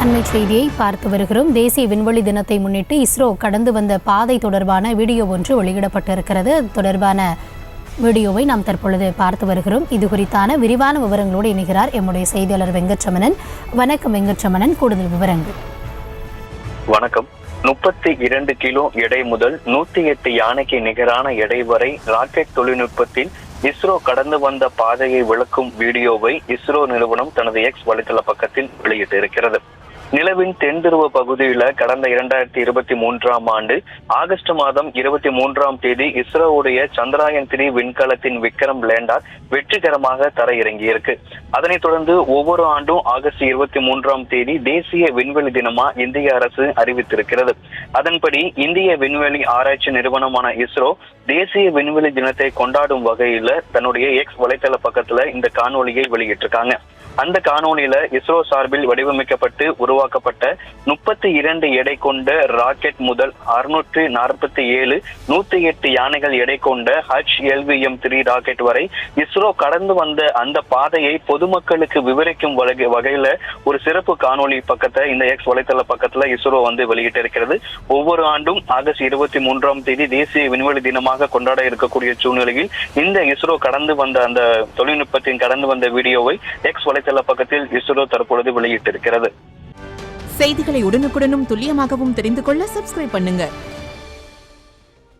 அண்மை செய்தியை பார்த்து வருகிறோம். தேசிய விண்வெளி தினத்தை முன்னிட்டு இஸ்ரோ கடந்து வந்த பாதை தொடர்பான வீடியோ ஒன்று வெளியிடப்பட்டிருக்கிறது. அது தொடர்பான வீடியோவை நாம் தற்பொழுது பார்த்து வருகிறோம். இது குறித்தான விரிவான விவரங்களோடு இணைகிறார் எம்முடைய செய்தியாளர் வெங்கட்ரமணன். வணக்கம் வெங்கட்ரமணன், கூடுதல் விவரங்கள். வணக்கம். 32 கிலோ எடை முதல் 108 யானைக்கு நிகரான எடை வரை ராக்கெட் தொழில்நுட்பத்தில் இஸ்ரோ கடந்து வந்த பாதையை விளக்கும் வீடியோவை இஸ்ரோ நிறுவனம் தனது எக்ஸ் வலைதள பக்கத்தில் வெளியிட்டிருக்கிறது. நிலவின் தென் துருவ பகுதியில கடந்த 2023ஆம் ஆண்டு ஆகஸ்ட் மாதம் 23ஆம் தேதி இஸ்ரோவுடைய சந்திராயன் 3 விண்கலத்தின் விக்ரம் லேண்டர் வெற்றிகரமாக தரையிறங்கியிருக்கு. அதனைத் தொடர்ந்து ஒவ்வொரு ஆண்டும் ஆகஸ்ட் 23ஆம் தேதி தேசிய விண்வெளி தினமா இந்திய அரசு அறிவித்திருக்கிறது. அதன்படி இந்திய விண்வெளி ஆராய்ச்சி நிறுவனமான இஸ்ரோ தேசிய விண்வெளி தினத்தை கொண்டாடும் வகையில தன்னுடைய எக்ஸ் வலைதள பக்கத்துல இந்த காணொலியை வெளியிட்டிருக்காங்க. அந்த காணொலியில இஸ்ரோ சார்பில் வடிவமைக்கப்பட்டு உருவாக்கப்பட்ட 32 எடை கொண்ட ராக்கெட் முதல் 647 108 யானைகள் எடை கொண்ட HLVM-3 ராக்கெட் வரை இஸ்ரோ கடந்து வந்த அந்த பாதையை பொதுமக்களுக்கு விவரிக்கும் வகையில ஒரு சிறப்பு காணொலி பக்கத்தை இந்த எக்ஸ் வலைதள பக்கத்துல இஸ்ரோ வெளியிட்டிருக்கிறது. ஒவ்வொரு ஆண்டும் ஆகஸ்ட் 23ஆம் தேதி தேசிய விண்வெளி தினமாக கொண்டாட இருக்கக்கூடிய சூழ்நிலையில் இந்த இஸ்ரோ கடந்து வந்த அந்த தொழில்நுட்பத்தின் கடந்து வந்த வீடியோவை எக்ஸ் வலைதள பக்கத்தில் இஸ்ரோ தற்பொழுது வெளியிட்டிருக்கிறது. செய்திகளை உடனுக்குடனும் துல்லியமாகவும் தெரிந்து கொள்ள சப்ஸ்கிரைப் பண்ணுங்க.